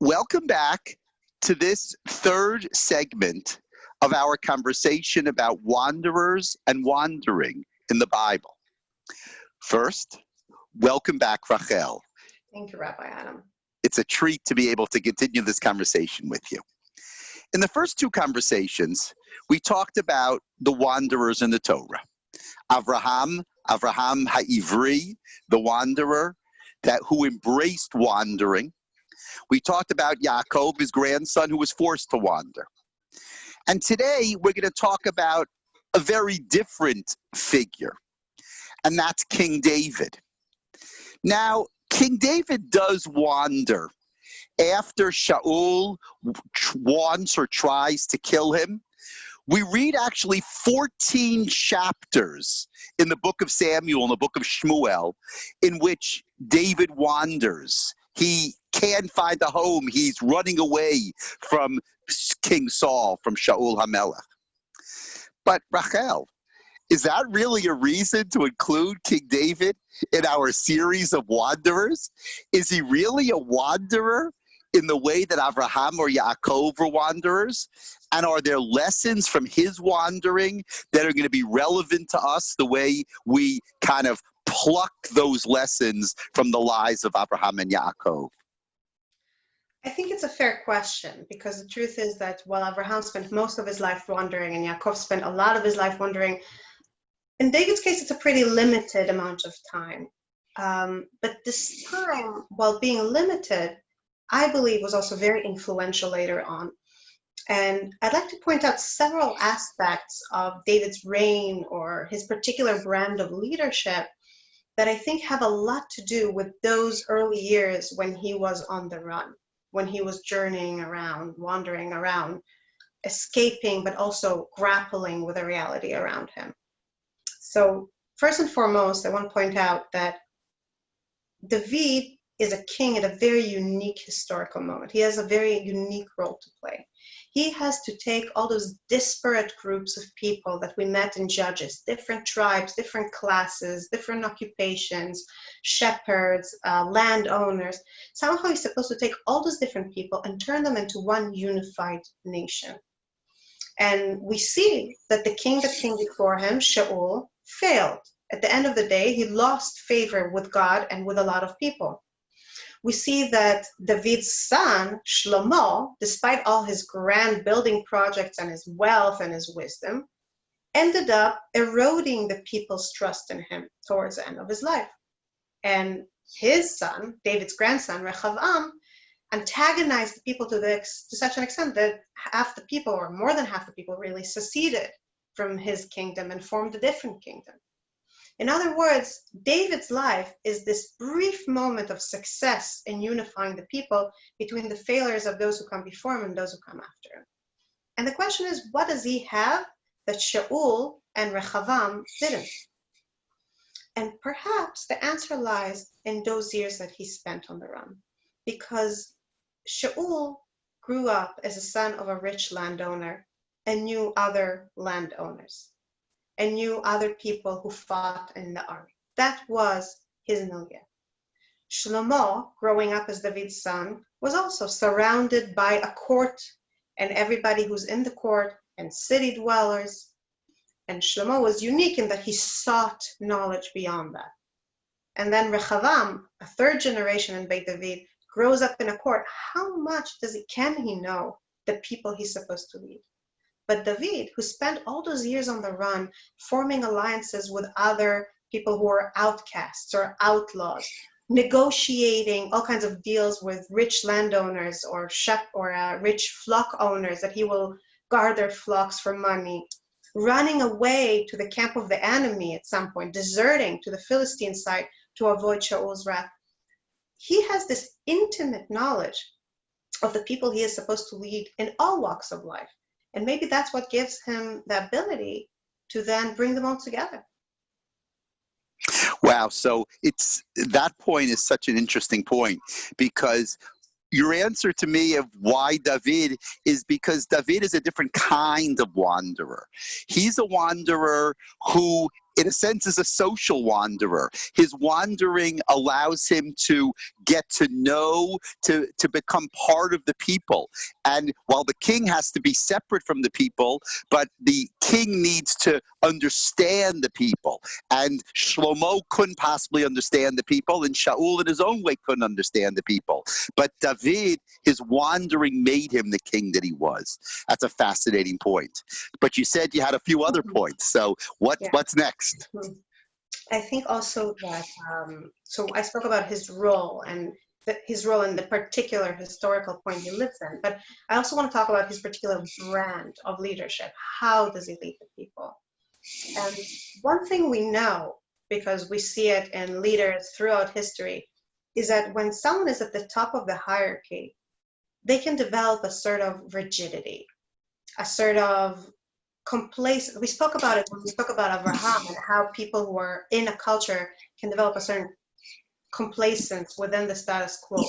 Welcome back to this third segment of our conversation about wanderers and wandering in the Bible. First, welcome back, Rachel. Thank you, Rabbi Adam. It's a treat to be able to continue this conversation with you. In the first two conversations, we talked about the wanderers in the Torah. Avraham Ha'ivri, the wanderer who embraced wandering. We talked about Yaakov, his grandson, who was forced to wander. And today, we're going to talk about a very different figure, and that's King David. Now, King David does wander after Shaul wants or tries to kill him. We read actually 14 chapters in the book of Samuel, in the book of Shmuel, in which David wanders. He can't find a home. He's running away from King Saul, from Shaul HaMelech. But Rachel, is that really a reason to include King David in our series of wanderers? Is he really a wanderer in the way that Avraham or Yaakov were wanderers? And are there lessons from his wandering that are going to be relevant to us the way we kind of pluck those lessons from the lives of Abraham and Yaakov? I think it's a fair question, because the truth is that while Abraham spent most of his life wandering and Yaakov spent a lot of his life wandering, in David's case, it's a pretty limited amount of time. But this time, while being limited, I believe was also very influential later on. And I'd like to point out several aspects of David's reign or his particular brand of leadership that I think have a lot to do with those early years when he was on the run, when he was journeying around, wandering around, escaping, but also grappling with the reality around him. So first and foremost, I want to point out that David is a king at a very unique historical moment. He has a very unique role to play. He has to take all those disparate groups of people that we met in Judges, different tribes, different classes, different occupations, shepherds, landowners. Somehow he's supposed to take all those different people and turn them into one unified nation. And we see that the king that came before him, Shaul, failed. At the end of the day, he lost favor with God and with a lot of people. We see that David's son, Shlomo, despite all his grand building projects and his wealth and his wisdom, ended up eroding the people's trust in him towards the end of his life. And his son, David's grandson, Rechavam, antagonized the people to such an extent that half the people, or more than half the people, really seceded from his kingdom and formed a different kingdom. In other words, David's life is this brief moment of success in unifying the people between the failures of those who come before him and those who come after him. And the question is, what does he have that Shaul and Rechavam didn't? And perhaps the answer lies in those years that he spent on the run. Because Shaul grew up as a son of a rich landowner and knew other landowners, and knew other people who fought in the army. That was his milieu. Shlomo, growing up as David's son, was also surrounded by a court and everybody who's in the court and city dwellers. And Shlomo was unique in that he sought knowledge beyond that. And then Rechavam, a third generation in Beit David, grows up in a court. How much can he know the people he's supposed to lead? But David, who spent all those years on the run, forming alliances with other people who were outcasts or outlaws, negotiating all kinds of deals with rich landowners or rich flock owners that he will guard their flocks for money, running away to the camp of the enemy at some point, deserting to the Philistine side to avoid Shaul's wrath. He has this intimate knowledge of the people he is supposed to lead in all walks of life. And maybe that's what gives him the ability to then bring them all together. Wow. So that point is such an interesting point, because your answer to me of why David is because David is a different kind of wanderer. He's a wanderer who in a sense, is a social wanderer. His wandering allows him to get to know, to become part of the people. And while the king has to be separate from the people, but the king needs to understand the people. And Shlomo couldn't possibly understand the people, and Shaul in his own way couldn't understand the people. But David, his wandering made him the king that he was. That's a fascinating point. But you said you had a few other points. So what's next? I think also that, so I spoke about his role and his role in the particular historical point he lives in, but I also want to talk about his particular brand of leadership. How does he lead the people? And one thing we know, because we see it in leaders throughout history, is that when someone is at the top of the hierarchy, they can develop a sort of rigidity, a sort of complacent. We spoke about it when we spoke about Abraham and how people who are in a culture can develop a certain complacence within the status quo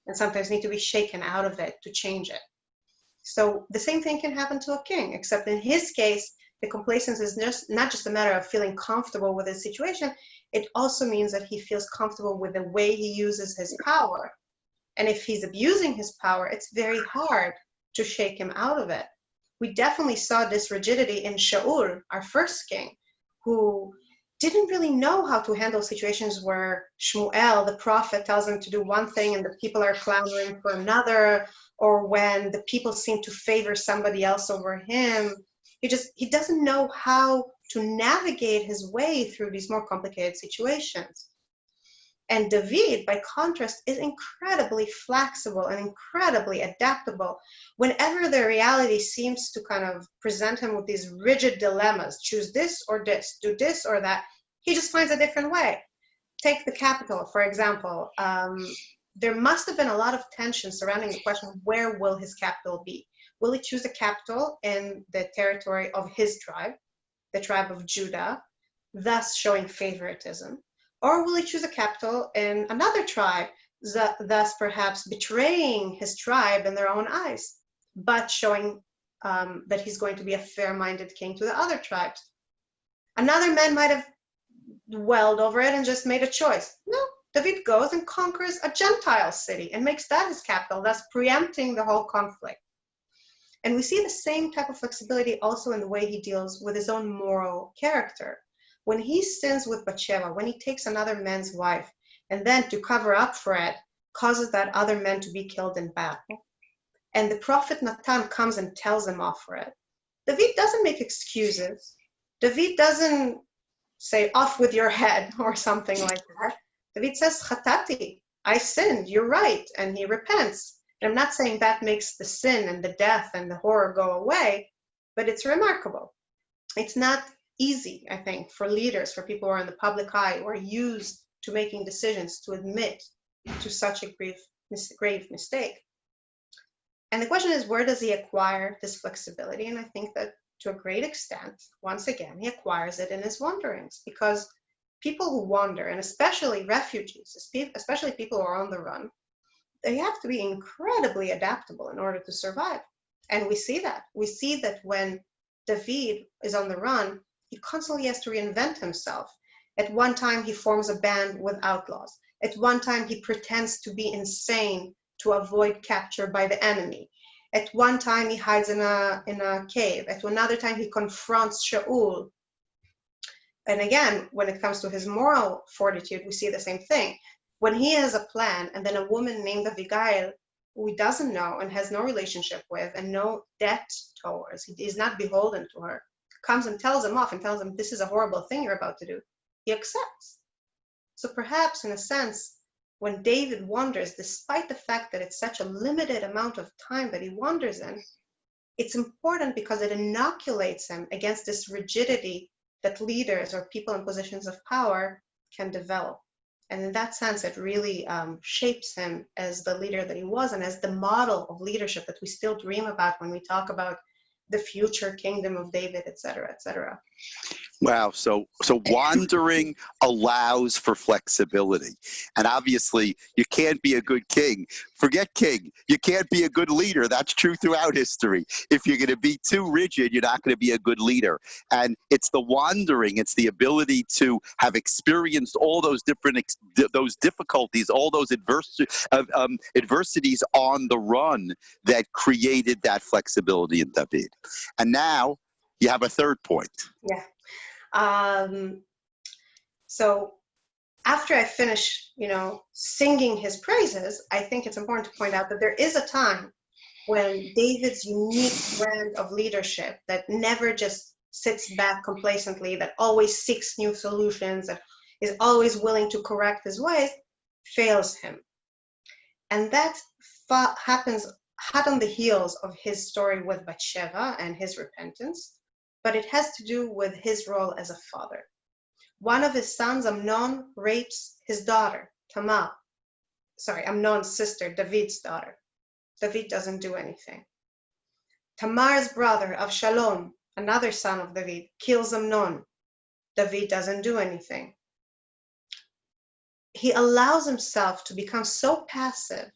and sometimes need to be shaken out of it to change it. So the same thing can happen to a king, except in his case, the complacence is not just a matter of feeling comfortable with his situation, it also means that he feels comfortable with the way he uses his power. And if he's abusing his power, it's very hard to shake him out of it. We definitely saw this rigidity in Shaul, our first king, who didn't really know how to handle situations where Shmuel, the prophet, tells him to do one thing and the people are clamoring for another, or when the people seem to favor somebody else over him. He doesn't know how to navigate his way through these more complicated situations. And David, by contrast, is incredibly flexible and incredibly adaptable. Whenever the reality seems to kind of present him with these rigid dilemmas, choose this or this, do this or that, he just finds a different way. Take the capital, for example. There must have been a lot of tension surrounding the question, where will his capital be? Will he choose a capital in the territory of his tribe, the tribe of Judah, thus showing favoritism? Or will he choose a capital in another tribe, thus perhaps betraying his tribe in their own eyes, but showing that he's going to be a fair-minded king to the other tribes? Another man might have dwelled over it and just made a choice. No, David goes and conquers a Gentile city and makes that his capital, thus preempting the whole conflict. And we see the same type of flexibility also in the way he deals with his own moral character. When he sins with Bathsheba, when he takes another man's wife, and then to cover up for it, causes that other man to be killed in battle, and the prophet Nathan comes and tells him off for it, David doesn't make excuses. David doesn't say, off with your head, or something like that. David says, Chatati, I sinned, you're right, and he repents. And I'm not saying that makes the sin and the death and the horror go away, but it's remarkable. It's not easy, I think, for leaders, for people who are in the public eye, who are used to making decisions, to admit to such a grave mistake. And the question is, where does he acquire this flexibility? And I think that to a great extent, once again, he acquires it in his wanderings, because people who wander, and especially refugees, especially people who are on the run, they have to be incredibly adaptable in order to survive. And we see that. We see that when David is on the run, he constantly has to reinvent himself. At one time, he forms a band with outlaws. At one time, he pretends to be insane to avoid capture by the enemy. At one time, he hides in a cave. At another time, he confronts Shaul. And again, when it comes to his moral fortitude, we see the same thing. When he has a plan, and then a woman named Abigail, who he doesn't know and has no relationship with and no debt towards, he is not beholden to her, comes and tells him off and tells him, this is a horrible thing you're about to do, he accepts. So perhaps in a sense, when David wanders, despite the fact that it's such a limited amount of time that he wanders in, it's important because it inoculates him against this rigidity that leaders or people in positions of power can develop. And in that sense, it really shapes him as the leader that he was and as the model of leadership that we still dream about when we talk about the future kingdom of David, et cetera, et cetera. Wow. So wandering allows for flexibility. And obviously, you can't be a good king. Forget king. You can't be a good leader. That's true throughout history. If you're going to be too rigid, you're not going to be a good leader. And it's the wandering, it's the ability to have experienced all those different, those difficulties, all those adversities on the run that created that flexibility in David. And now you have a third point. Yeah. So after I finish, singing his praises, I think it's important to point out that there is a time when David's unique brand of leadership that never just sits back complacently, that always seeks new solutions, that is always willing to correct his ways, fails him. And that happens hot on the heels of his story with Bathsheba and his repentance, but it has to do with his role as a father. One of his sons, Amnon, rapes his daughter, Tamar. Amnon's sister, David's daughter. David doesn't do anything. Tamar's brother, Avshalom, another son of David, kills Amnon. David doesn't do anything. He allows himself to become so passive,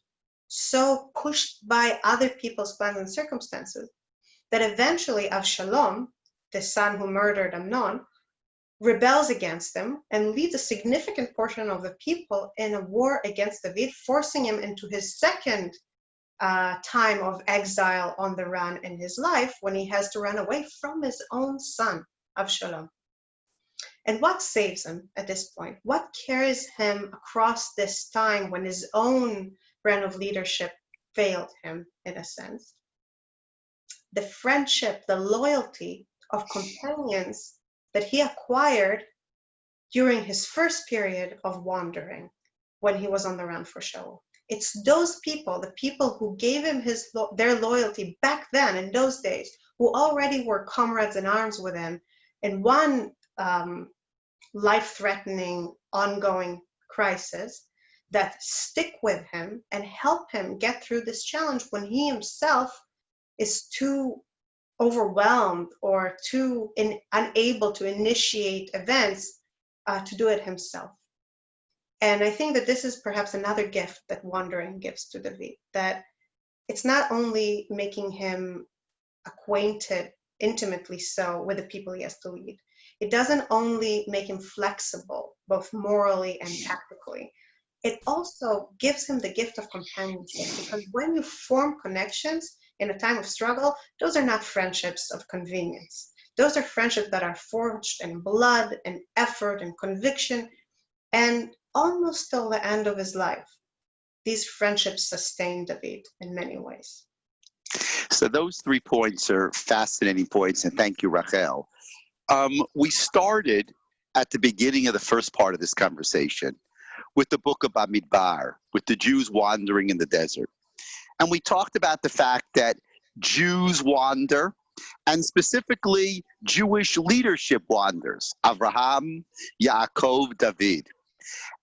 so pushed by other people's plans and circumstances, that eventually Avshalom, the son who murdered Amnon, rebels against him and leads a significant portion of the people in a war against David, forcing him into his second time of exile on the run in his life, when he has to run away from his own son, Avshalom. And what saves him at this point? What carries him across this time when his own brand of leadership failed him, in a sense? The friendship, the loyalty of companions that he acquired during his first period of wandering, when he was on the run for Shaul. It's those people, the people who gave him their loyalty back then, in those days, who already were comrades in arms with him in one life-threatening, ongoing crisis, that stick with him and help him get through this challenge when he himself is too overwhelmed or too unable to initiate events to do it himself. And I think that this is perhaps another gift that wandering gives to David, that it's not only making him acquainted intimately so with the people he has to lead. It doesn't only make him flexible, both morally and tactically. It also gives him the gift of companionship, because when you form connections in a time of struggle, those are not friendships of convenience. Those are friendships that are forged in blood and effort and conviction, and almost till the end of his life, these friendships sustain David in many ways. So those 3 points are fascinating points, and thank you, Rachel. We started at the beginning of the first part of this conversation with the book of Bamidbar, with the Jews wandering in the desert. And we talked about the fact that Jews wander, and specifically Jewish leadership wanders, Abraham, Yaakov, David.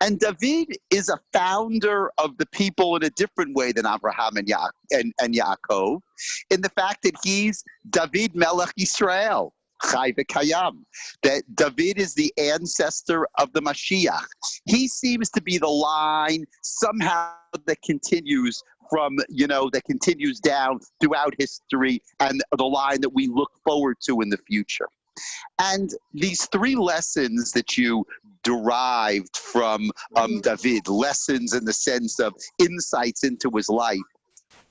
And David is a founder of the people in a different way than Abraham and Yaakov, in the fact that he's David Melech Yisrael, Chai v'Kayam, that David is the ancestor of the Mashiach. He seems to be the line somehow that continues that continues down throughout history, and the line that we look forward to in the future. And these 3 lessons that you derived from David, lessons in the sense of insights into his life,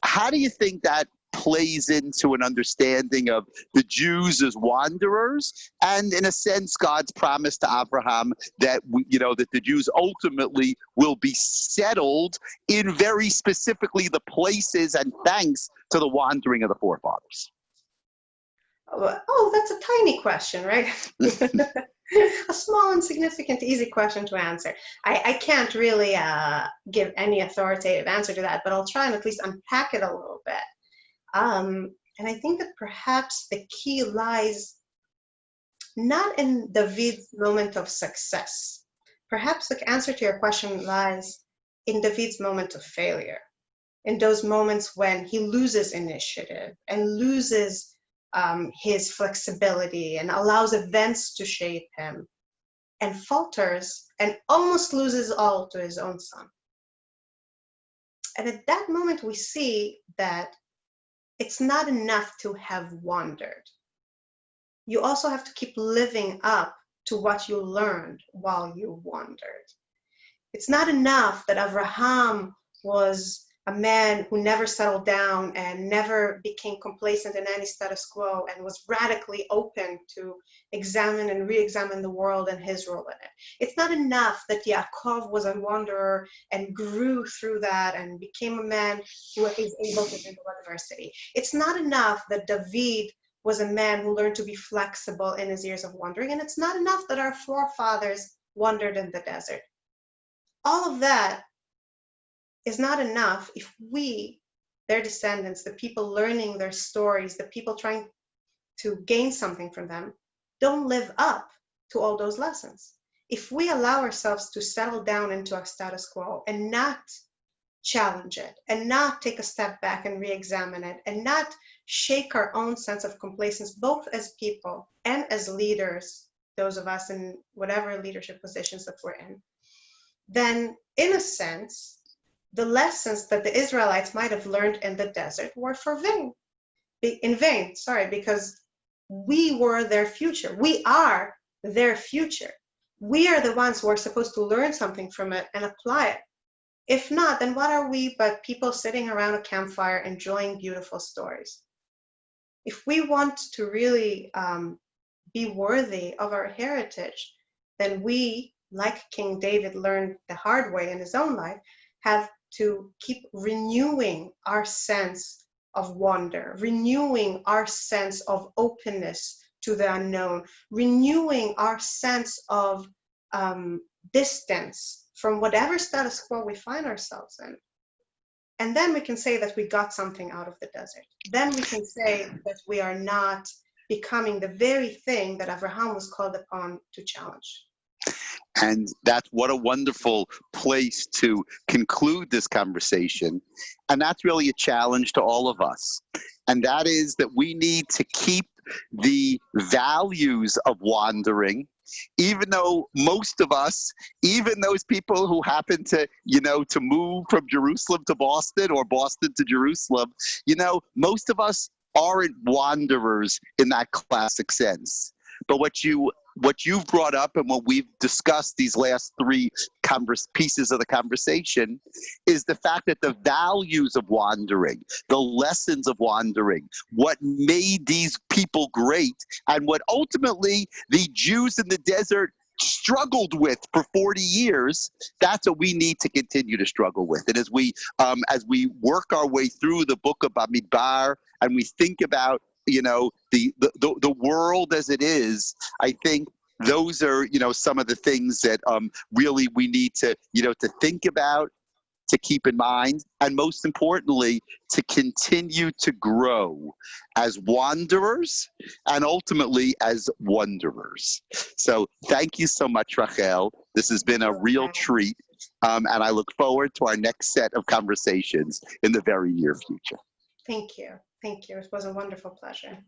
how do you think that plays into an understanding of the Jews as wanderers, and in a sense God's promise to Abraham that that the Jews ultimately will be settled in very specifically the places, and thanks to the wandering of the forefathers? Oh, that's a tiny question, right? A small, insignificant, easy question to answer. I can't really give any authoritative answer to that, but I'll try and at least unpack it a little bit. And I think that perhaps the key lies not in David's moment of success. Perhaps the answer to your question lies in David's moment of failure, in those moments when he loses initiative and loses his flexibility and allows events to shape him, and falters and almost loses all to his own son. And at that moment, we see that it's not enough to have wandered. You also have to keep living up to what you learned while you wandered. It's not enough that Avraham was a man who never settled down and never became complacent in any status quo and was radically open to examine and re-examine the world and his role in it. It's not enough that Yaakov was a wanderer and grew through that and became a man who is able to handle adversity. It's not enough that David was a man who learned to be flexible in his years of wandering, and it's not enough that our forefathers wandered in the desert. All of that is not enough if we, their descendants, the people learning their stories, the people trying to gain something from them, don't live up to all those lessons. If we allow ourselves to settle down into our status quo and not challenge it, and not take a step back and re-examine it, and not shake our own sense of complacence, both as people and as leaders, those of us in whatever leadership positions that we're in, then in a sense, the lessons that the Israelites might have learned in the desert were in vain, because we were their future. We are their future. We are the ones who are supposed to learn something from it and apply it. If not, then what are we but people sitting around a campfire enjoying beautiful stories? If we want to really be worthy of our heritage, then we, like King David learned the hard way in his own life, have to keep renewing our sense of wonder, renewing our sense of openness to the unknown, renewing our sense of distance from whatever status quo we find ourselves in. And then we can say that we got something out of the desert. Then we can say that we are not becoming the very thing that Avraham was called upon to challenge. And that's what a wonderful place to conclude this conversation. And that's really a challenge to all of us. And that is that we need to keep the values of wandering, even though most of us, even those people who happen to, to move from Jerusalem to Boston or Boston to Jerusalem, most of us aren't wanderers in that classic sense. But what you've brought up and what we've discussed these last three pieces of the conversation is the fact that the values of wandering, the lessons of wandering, what made these people great, and what ultimately the Jews in the desert struggled with for 40 years, that's what we need to continue to struggle with. And as we work our way through the book of Bamidbar and we think about the world as it is, I think those are some of the things that really we need to to think about, to keep in mind, and most importantly, to continue to grow as wanderers and ultimately as wanderers. So thank you so much, Rachel. This has been a real treat, and I look forward to our next set of conversations in the very near future. Thank you. Thank you. It was a wonderful pleasure.